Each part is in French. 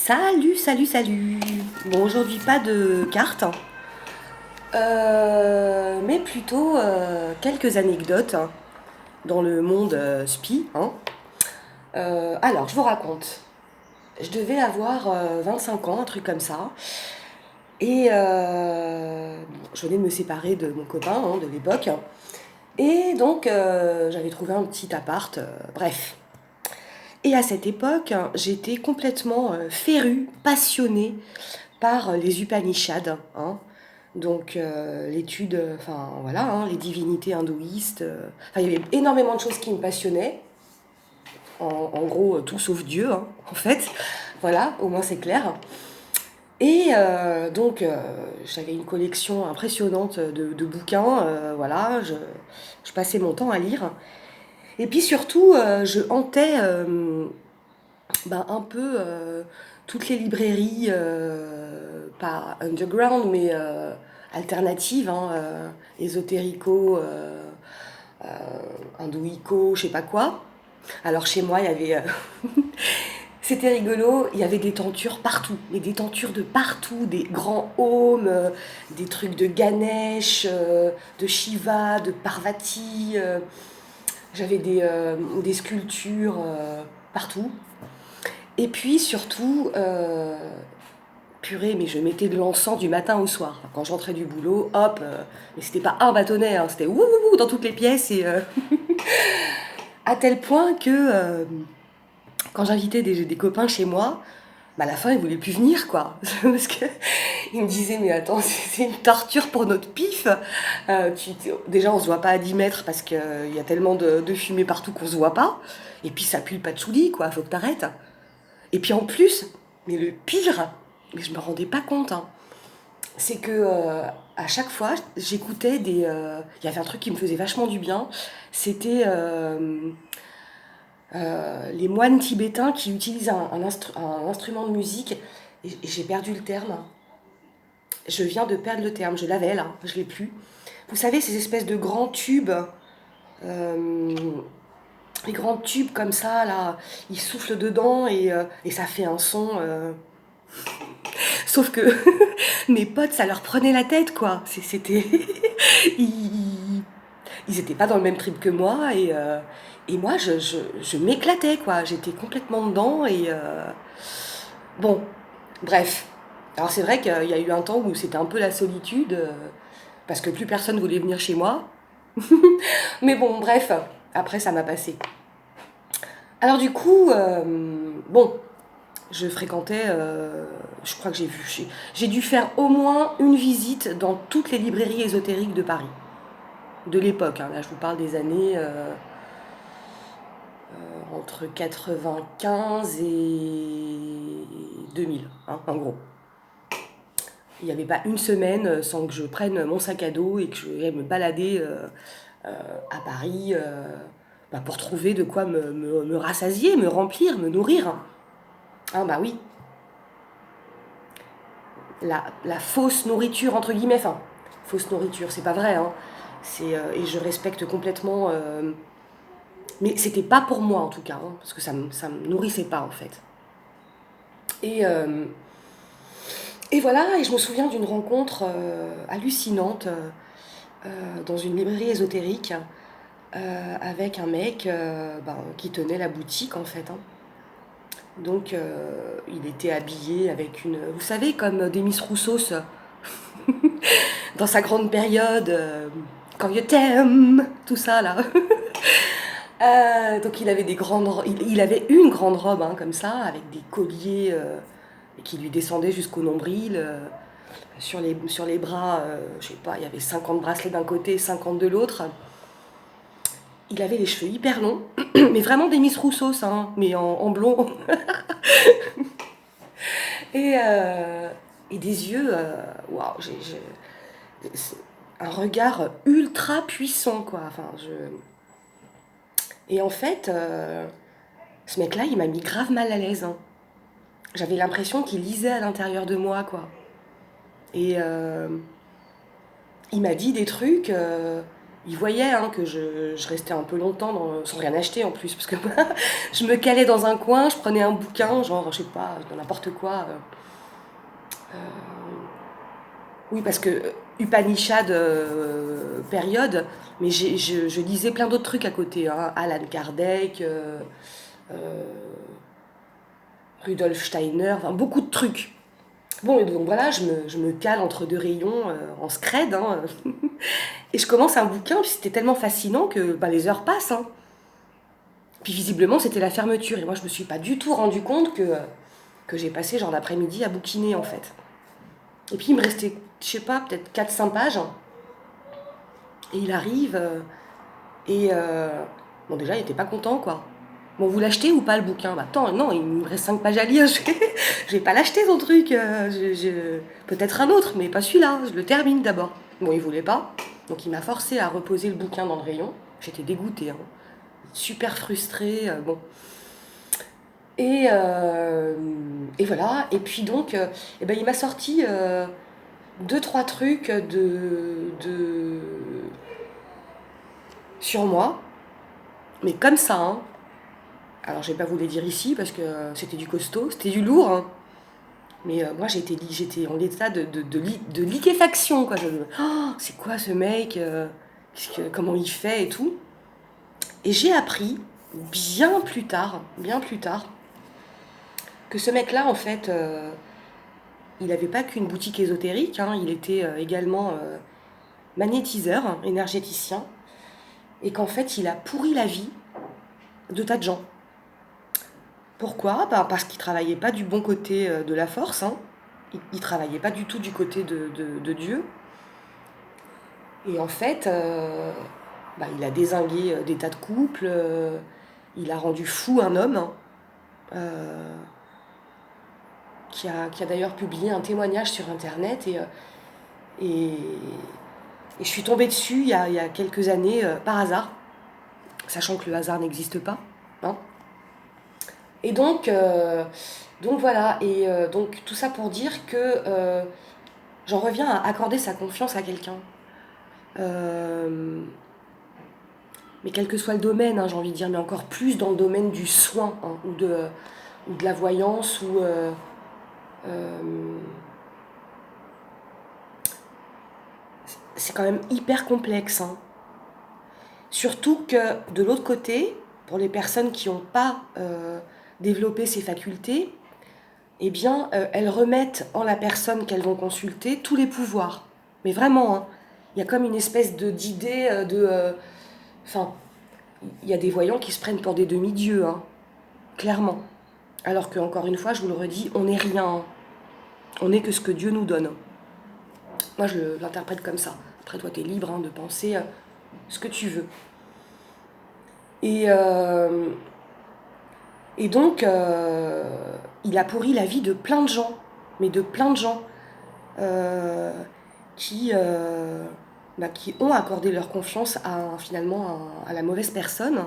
Salut, salut, salut. Bon, aujourd'hui pas de cartes, mais plutôt quelques anecdotes dans le monde spi. Alors, je vous raconte. Je devais avoir 25 ans, un truc comme ça. Et je venais de me séparer de mon copain de l'époque. Et donc, j'avais trouvé un petit appart. Bref. Et à cette époque, j'étais complètement férue, passionnée par les Upanishads, hein. Donc l'étude, enfin voilà, hein, les divinités hindouistes. Enfin, il y avait énormément de choses qui me passionnaient. En gros, tout sauf Dieu, hein, en fait. Voilà, au moins c'est clair. Et donc j'avais une collection impressionnante de bouquins. Voilà, je passais mon temps à lire. Et puis surtout, je hantais un peu toutes les librairies, pas underground, mais alternatives, hein, ésotérico, hindouico, je sais pas quoi. Alors chez moi, il y avait. C'était rigolo, il y avait des tentures partout, mais des tentures de partout, des grands aumes, des trucs de Ganesh, de Shiva, de Parvati. J'avais des sculptures partout. Et puis surtout, purée, mais je mettais de l'encens du matin au soir. Quand j'entrais du boulot, hop, mais c'était pas un bâtonnet, hein, c'était ouh, ouh, ouh dans toutes les pièces. Et à tel point que quand j'invitais des copains chez moi, à la fin ils voulaient plus venir quoi. Parce que ils me disaient mais attends, c'est une torture pour notre pif. Déjà on se voit pas à 10 mètres parce qu'il y a tellement de fumée partout qu'on se voit pas. Et puis ça pue le patchouli quoi, faut que t'arrêtes. Et puis en plus, mais le pire, mais je me rendais pas compte, hein, c'est que à chaque fois, j'écoutais des. Il y avait un truc qui me faisait vachement du bien. C'était les moines tibétains qui utilisent un instrument de musique. Et j'ai perdu le terme. Je viens de perdre le terme. Je l'avais là, je l'ai plus. Vous savez, ces espèces de grands tubes. euh, les grands tubes comme ça, là, ils soufflent dedans et ça fait un son. Sauf que mes potes, ça leur prenait la tête, quoi. C'était. ils, ils étaient pas dans le même trip que moi et moi, je m'éclatais, quoi. J'étais complètement dedans et. Bon, bref. Alors, c'est vrai qu'il y a eu un temps où c'était un peu la solitude parce que plus personne voulait venir chez moi. Mais bon, bref, après, ça m'a passé. Alors, du coup, bon, je fréquentais, je crois que j'ai dû faire au moins une visite dans toutes les librairies ésotériques de Paris, de l'époque, hein. Là je vous parle des années entre 95 et 2000, hein, en gros. Il n'y avait pas une semaine sans que je prenne mon sac à dos et que je aille me balader à Paris pour trouver de quoi me rassasier, me remplir, me nourrir. Ah bah oui, la fausse nourriture, entre guillemets, enfin, fausse nourriture, c'est pas vrai, hein. Et je respecte complètement. Mais c'était pas pour moi en tout cas, hein, parce que ça me nourrissait pas en fait. Et, euh, et voilà, et je me souviens d'une rencontre hallucinante dans une librairie ésotérique avec un mec qui tenait la boutique en fait, hein. Donc il était habillé avec une. Vous savez, comme Demis Roussos dans sa grande période, quand je t'aime, tout ça là. Donc il avait il avait une grande robe hein, comme ça, avec des colliers qui lui descendaient jusqu'au nombril. Sur les bras, je sais pas, il y avait 50 bracelets d'un côté, 50 de l'autre. Il avait les cheveux hyper longs, mais vraiment des Miss Rousseau, hein, mais en blond. Et, euh, et des yeux, waouh, un regard ultra puissant, quoi. Enfin, Et en fait, ce mec-là, il m'a mis grave mal à l'aise, hein. J'avais l'impression qu'il lisait à l'intérieur de moi, quoi. Et il m'a dit des trucs. il voyait hein, que je restais un peu longtemps sans rien acheter en plus, parce que je me calais dans un coin, je prenais un bouquin, genre, je sais pas, dans n'importe quoi. Oui, parce que Upanishad, période, mais je lisais plein d'autres trucs à côté, hein, Alan Kardec, euh, Rudolf Steiner, enfin, beaucoup de trucs. Bon, et donc voilà, je me cale entre deux rayons en scred, hein, et je commence un bouquin, puis c'était tellement fascinant que bah, les heures passent. Hein. Puis visiblement, c'était la fermeture, et moi je me suis pas du tout rendu compte que j'ai passé genre l'après-midi à bouquiner en fait. Et puis il me restait, je sais pas, peut-être 4 5 pages, hein, et il arrive, bon déjà il était pas content quoi. Bon, vous l'achetez ou pas le bouquin? Bah attends, non, il me reste 5 pages à lire, je vais pas l'acheter ton truc. Peut-être un autre, mais pas celui-là, je le termine d'abord. Bon, il voulait pas, donc il m'a forcé à reposer le bouquin dans le rayon. J'étais dégoûtée, hein. Super frustrée, bon. Et, euh, et voilà, et puis donc, eh ben, il m'a sorti 2 3 trucs sur moi, mais comme ça, hein. Alors, je vais pas vous les dire ici parce que c'était du costaud, c'était du lourd, hein. Mais moi, j'étais en état de liquéfaction, quoi. Oh, c'est quoi ce mec comment il fait et tout. Et j'ai appris bien plus tard, que ce mec-là, en fait, il n'avait pas qu'une boutique ésotérique, hein, il était également magnétiseur, hein, énergéticien, et qu'en fait, il a pourri la vie de tas de gens. Pourquoi? Ben, parce qu'il travaillait pas du bon côté de la force, hein. Il travaillait pas du tout du côté de Dieu. Et en fait, bah, il a dézingué des tas de couples, il a rendu fou un homme, hein, euh, qui a d'ailleurs publié un témoignage sur Internet. Et, et je suis tombée dessus il y a quelques années par hasard, sachant que le hasard n'existe pas. Hein. Et donc voilà, et donc tout ça pour dire que j'en reviens à accorder sa confiance à quelqu'un. Euh, mais quel que soit le domaine, hein, j'ai envie de dire, mais encore plus dans le domaine du soin, hein, ou de la voyance, euh, c'est quand même hyper complexe. Hein. Surtout que de l'autre côté, pour les personnes qui n'ont pas développé ces facultés, eh bien, elles remettent en la personne qu'elles vont consulter tous les pouvoirs. Mais vraiment, hein, il y a comme une espèce d'idée enfin, il y a des voyants qui se prennent pour des demi-dieux, hein, clairement. Alors que, encore une fois, je vous le redis, on n'est rien. Hein. On n'est que ce que Dieu nous donne. Moi, je l'interprète comme ça. Après, toi, tu es libre hein, de penser ce que tu veux. Et, euh, et donc, il a pourri la vie de plein de gens. Mais de plein de gens. euh, qui ont accordé leur confiance finalement à la mauvaise personne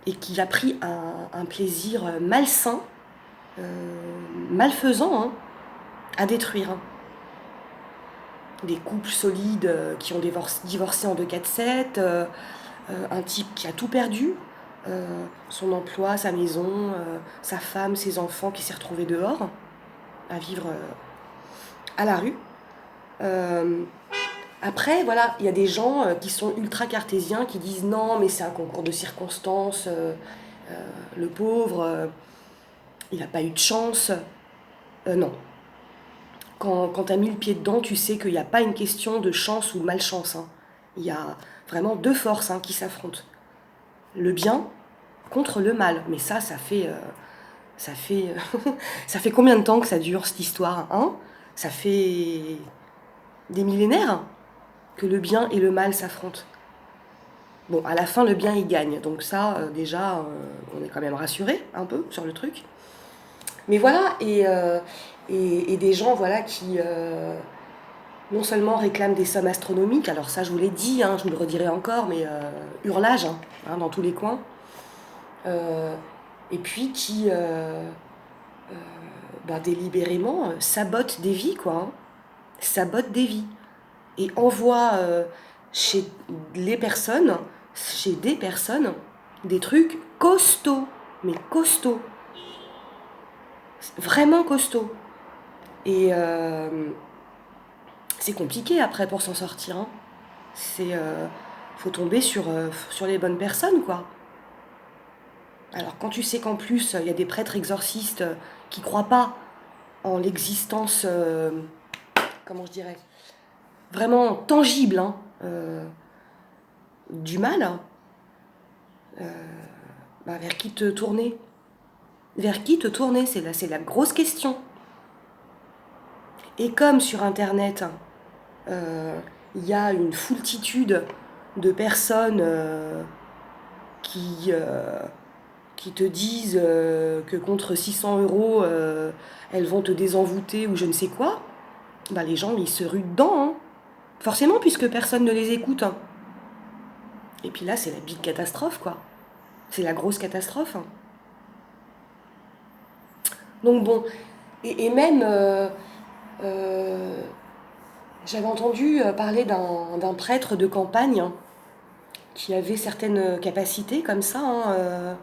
et qui a pris un plaisir malsain, malfaisant, hein, à détruire. Hein. Des couples solides qui ont divorcé en 2 4 7, un type qui a tout perdu, son emploi, sa maison, sa femme, ses enfants, qui s'est retrouvé dehors, à vivre à la rue. Euh, Après, voilà, il y a des gens qui sont ultra cartésiens, qui disent non, mais c'est un concours de circonstances, le pauvre, il n'a pas eu de chance. Non. Quand tu as mis le pied dedans, tu sais qu'il n'y a pas une question de chance ou de malchance. Hein. Il y a vraiment 2 forces hein, qui s'affrontent. Le bien contre le mal. Mais ça fait, ça fait, ça fait combien de temps que ça dure cette histoire hein. Ça fait des millénaires que le bien et le mal s'affrontent. Bon, à la fin, le bien, il gagne. Donc ça, déjà, on est quand même rassuré un peu sur le truc. Mais voilà, et des gens voilà, qui non seulement réclament des sommes astronomiques, alors ça, je vous l'ai dit, hein, je vous le redirai encore, mais hurlage hein, dans tous les coins. Euh, et puis qui, délibérément, sabotent des vies, quoi. Hein. Sabotent des vies. Et envoient chez les personnes, chez des personnes, des trucs costauds, mais costauds, vraiment costauds. Et c'est compliqué après pour s'en sortir, hein. Faut tomber sur les bonnes personnes, quoi. Alors quand tu sais qu'en plus il y a des prêtres exorcistes qui croient pas en l'existence, comment je dirais, vraiment tangible, hein, du mal, hein, vers qui te tourner? Vers qui te tourner? C'est la grosse question. Et comme sur Internet, il y a une foultitude de personnes qui, qui te disent que contre 600 euros, elles vont te désenvoûter ou je ne sais quoi, bah les gens, ils se ruent dedans, hein. Forcément, puisque personne ne les écoute, hein. Et puis là, c'est la big catastrophe, quoi. C'est la grosse catastrophe, hein. Donc bon, et même, euh, j'avais entendu parler d'un prêtre de campagne, hein, qui avait certaines capacités comme ça, hein,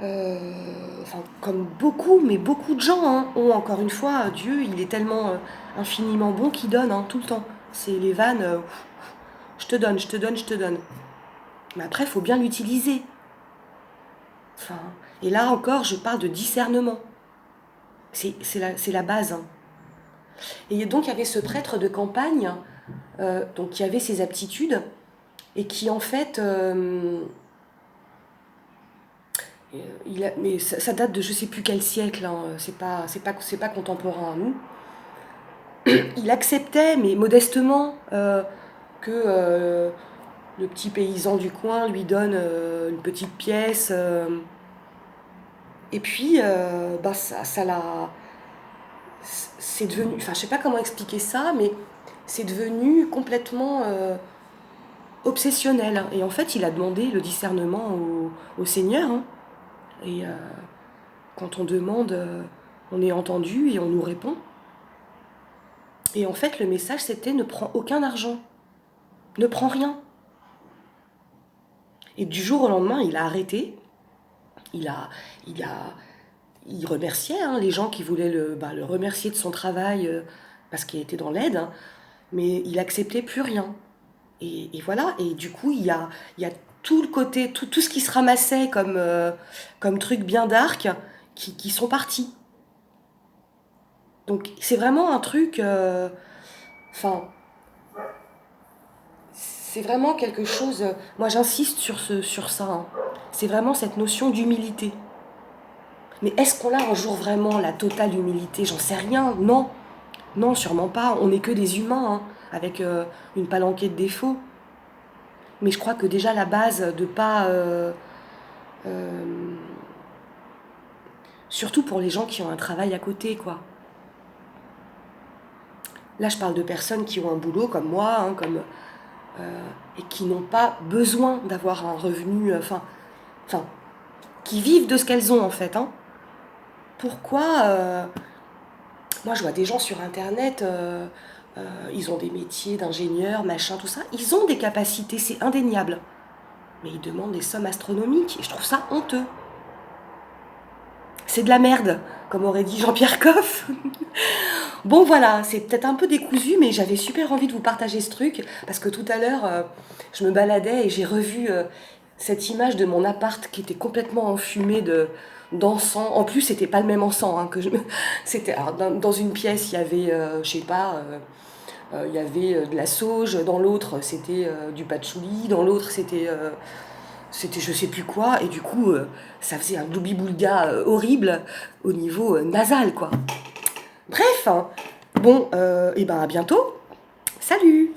enfin, comme beaucoup, mais beaucoup de gens, hein, ont, encore une fois, Dieu, il est tellement infiniment bon qu'il donne, hein, tout le temps. C'est les vannes, je te donne, je te donne, je te donne. Mais après, il faut bien l'utiliser. Enfin, et là encore, je parle de discernement. C'est la base, hein. Et donc, il y avait ce prêtre de campagne, donc, qui avait ses aptitudes, et qui, en fait, mais ça date de je sais plus quel siècle, hein, c'est pas contemporain à nous. Il acceptait, mais modestement, que le petit paysan du coin lui donne une petite pièce. Et puis, bah, ça l'a. C'est devenu. Enfin, je sais pas comment expliquer ça, mais c'est devenu complètement obsessionnel, hein. Et en fait, il a demandé le discernement au Seigneur, hein. Et quand on demande, on est entendu et on nous répond. Et en fait, le message, c'était ne prends aucun argent. Ne prends rien. Et du jour au lendemain, il a arrêté. Il a, il a, il remerciait, hein, les gens qui voulaient le remercier de son travail parce qu'il était dans l'aide, hein, mais il acceptait plus rien. Et voilà. Et du coup, il y a tout le côté, tout ce qui se ramassait comme truc bien dark qui sont partis. Donc c'est vraiment un truc. Enfin, c'est vraiment quelque chose. Moi, j'insiste sur ça, hein. C'est vraiment cette notion d'humilité. Mais est-ce qu'on a un jour vraiment la totale humilité? J'en sais rien. Non, non, sûrement pas. On n'est que des humains, hein, avec une palanquée de défauts. Mais je crois que déjà la base de pas. Euh, surtout pour les gens qui ont un travail à côté, quoi. Là, je parle de personnes qui ont un boulot comme moi, hein, et qui n'ont pas besoin d'avoir un revenu, enfin, qui vivent de ce qu'elles ont en fait, hein. Pourquoi moi je vois des gens sur internet, ils ont des métiers d'ingénieur, machin, tout ça, ils ont des capacités, c'est indéniable, mais ils demandent des sommes astronomiques et je trouve ça honteux. C'est de la merde, comme aurait dit Jean-Pierre Coff. Bon voilà, c'est peut-être un peu décousu, mais j'avais super envie de vous partager ce truc, parce que tout à l'heure, je me baladais et j'ai revu cette image de mon appart qui était complètement enfumé d'encens. En plus, c'était pas le même encens, hein, c'était alors, dans une pièce, il y avait, je sais pas, il y avait de la sauge, dans l'autre, c'était du patchouli, dans l'autre, c'était je sais plus quoi, et du coup, ça faisait un doubi-boulga horrible au niveau nasal, quoi. Bref, hein. Bon, et ben à bientôt. Salut!